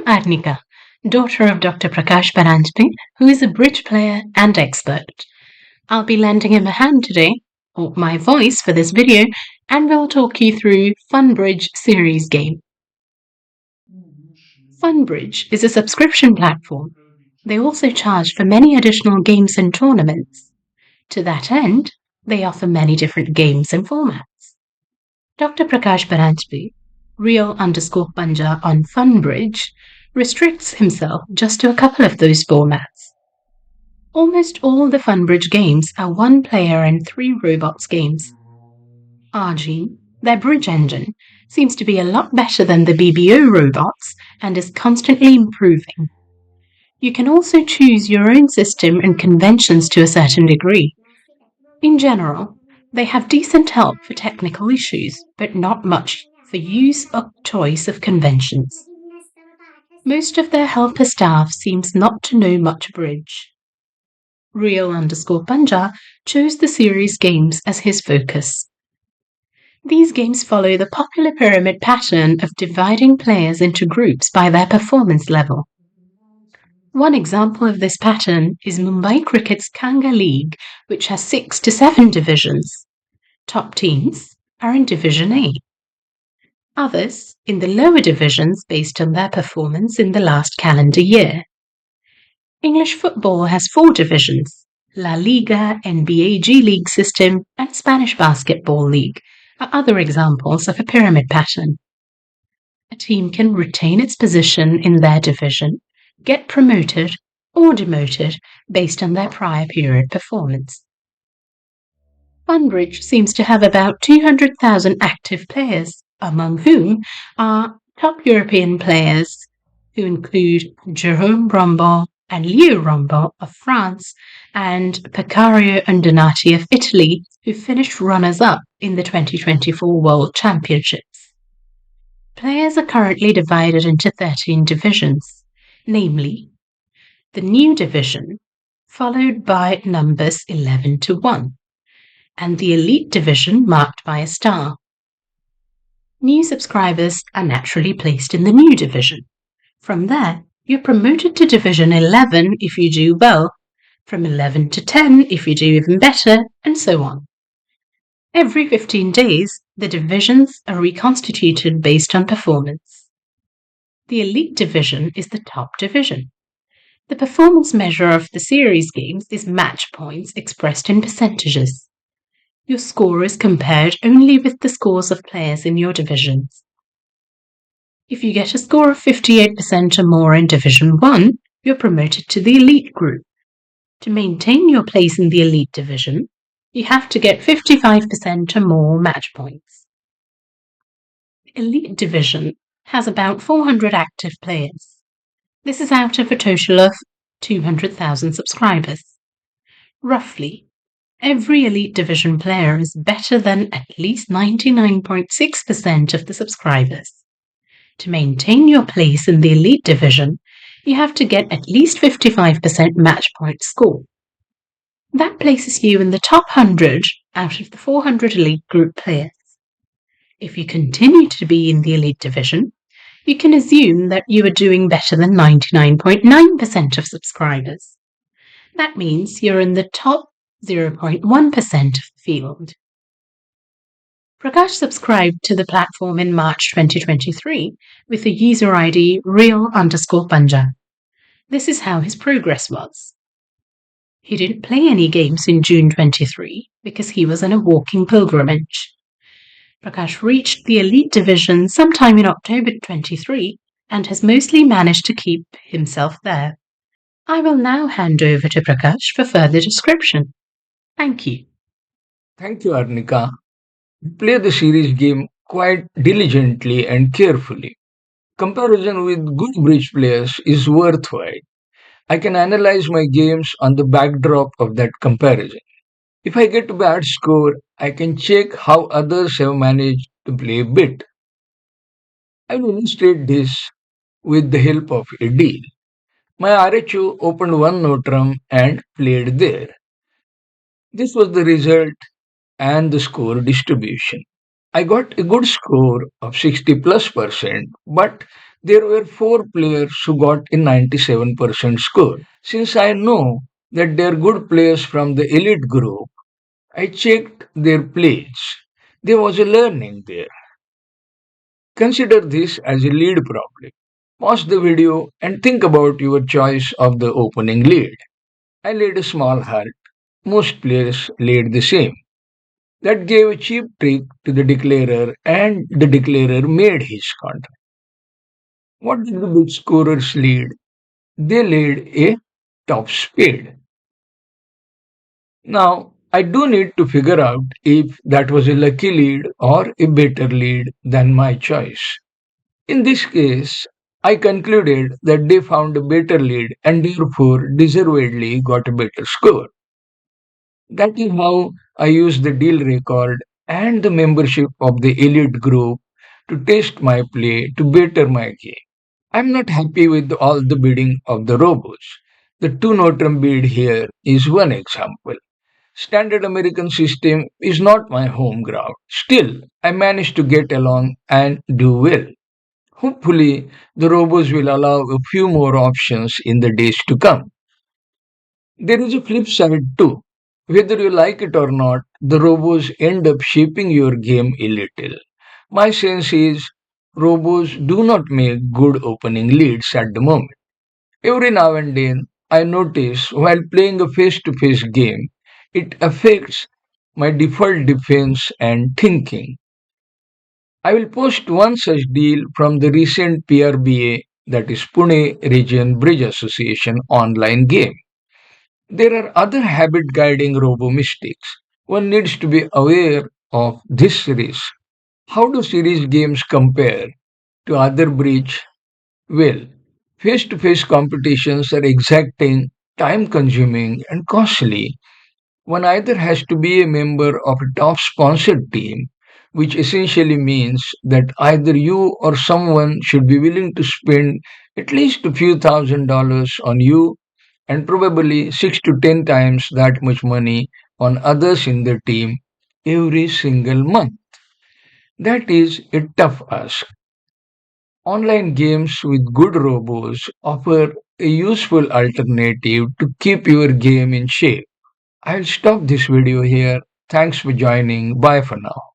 I'm Arnika, daughter of Dr. Prakash Baranjpi, who is a bridge player and expert. I'll be lending him a hand today, or my voice for this video, and we'll talk you through Funbridge series game. Funbridge is a subscription platform. They also charge for many additional games and tournaments. To that end, they offer many different games and formats. Dr. Prakash Baranjpi, real_panja on Funbridge, restricts himself just to a couple of those formats. Almost all the Funbridge games are one-player and three robots games. RG, their bridge engine, seems to be a lot better than the BBO robots and is constantly improving. You can also choose your own system and conventions to a certain degree. In general, they have decent help for technical issues, but not much for use or choice of conventions. Most of their helper staff seems not to know much bridge. Real_Panja chose the series games as his focus. These games follow the popular pyramid pattern of dividing players into groups by their performance level. One example of this pattern is Mumbai cricket's Kanga League, which has 6 to 7 divisions. Top teams are in Division A. Others in the lower divisions based on their performance in the last calendar year. English football has 4 divisions. La Liga, NBA G League system, and Spanish Basketball League are other examples of a pyramid pattern. A team can retain its position in their division, get promoted or demoted based on their prior period performance. Funbridge seems to have about 200,000 active players, among whom are top European players who include Jerome Rombo and Leo Rombo of France and Pecario and Donati of Italy, who finished runners-up in the 2024 World Championships. Players are currently divided into 13 divisions, namely the new division, followed by numbers 11 to 1, and the elite division marked by a star. New subscribers are naturally placed in the new division. From there, you're promoted to Division 11 if you do well, from 11 to 10 if you do even better, and so on. Every 15 days, the divisions are reconstituted based on performance. The elite division is the top division. The performance measure of the series games is match points expressed in percentages. Your score is compared only with the scores of players in your divisions. If you get a score of 58% or more in Division 1, you're promoted to the elite group. To maintain your place in the elite division, you have to get 55% or more match points. The elite division has about 400 active players. This is out of a total of 200,000 subscribers. Roughly, every elite division player is better than at least 99.6% of the subscribers. To maintain your place in the elite division, you have to get at least 55% match point score. That places you in the top 100 out of the 400 elite group players. If you continue to be in the elite division, you can assume that you are doing better than 99.9% of subscribers. That means you're in the top 0.1% of the field. Prakash subscribed to the platform in March 2023 with the user ID real_panja. This is how his progress was. He didn't play any games in June 23 because he was on a walking pilgrimage. Prakash reached the elite division sometime in October 23 and has mostly managed to keep himself there. I will now hand over to Prakash for further description. Thank you. Thank you, Arnika. We play the series game quite diligently and carefully. Comparison with good bridge players is worthwhile. I can analyze my games on the backdrop of that comparison. If I get a bad score, I can check how others have managed to play a bit. I will illustrate this with the help of a deal. My RHO opened one notram and played there. This was the result and the score distribution. I got a good score of 60 plus percent, but There were four players who got a 97% score. Since I know that they are good players from the elite group, I checked their plays. There was a learning there. Consider this as a lead problem. Pause the video and think about your choice of the opening lead. I laid a small heart. Most players laid the same. That gave a cheap trick to the declarer, and the declarer made his contract. What did the big scorers lead? They laid a top spade. Now, I do need to figure out if that was a lucky lead or a better lead than my choice. In this case, I concluded that they found a better lead and therefore deservedly got a better score. That is how I used the deal record and the membership of the elite group to test my play to better my game. I'm not happy with all the bidding of the robots. The two Notre bid here is one example. Standard American system is not my home ground. Still, I managed to get along and do well. Hopefully, the robots will allow a few more options in the days to come. There is a flip side too. Whether you like it or not, the robots end up shaping your game a little. My sense is robots do not make good opening leads at the moment. Every now and then, I notice while playing a face to face game, it affects my default defense and thinking. I will post one such deal from the recent PRBA, that is Pune Region Bridge Association online game. There are other habit guiding robo mistakes. One needs to be aware of this risk. How do series games compare to other bridge? Well, face to face competitions are exacting, time consuming, and costly. One either has to be a member of a top sponsored team, which essentially means that either you or someone should be willing to spend at least a few $1,000s on you and probably 6 to 10 times that much money on others in the team every single month. That is a tough ask. Online games with good robots offer a useful alternative to keep your game in shape. I'll stop this video here. Thanks for joining. Bye for now.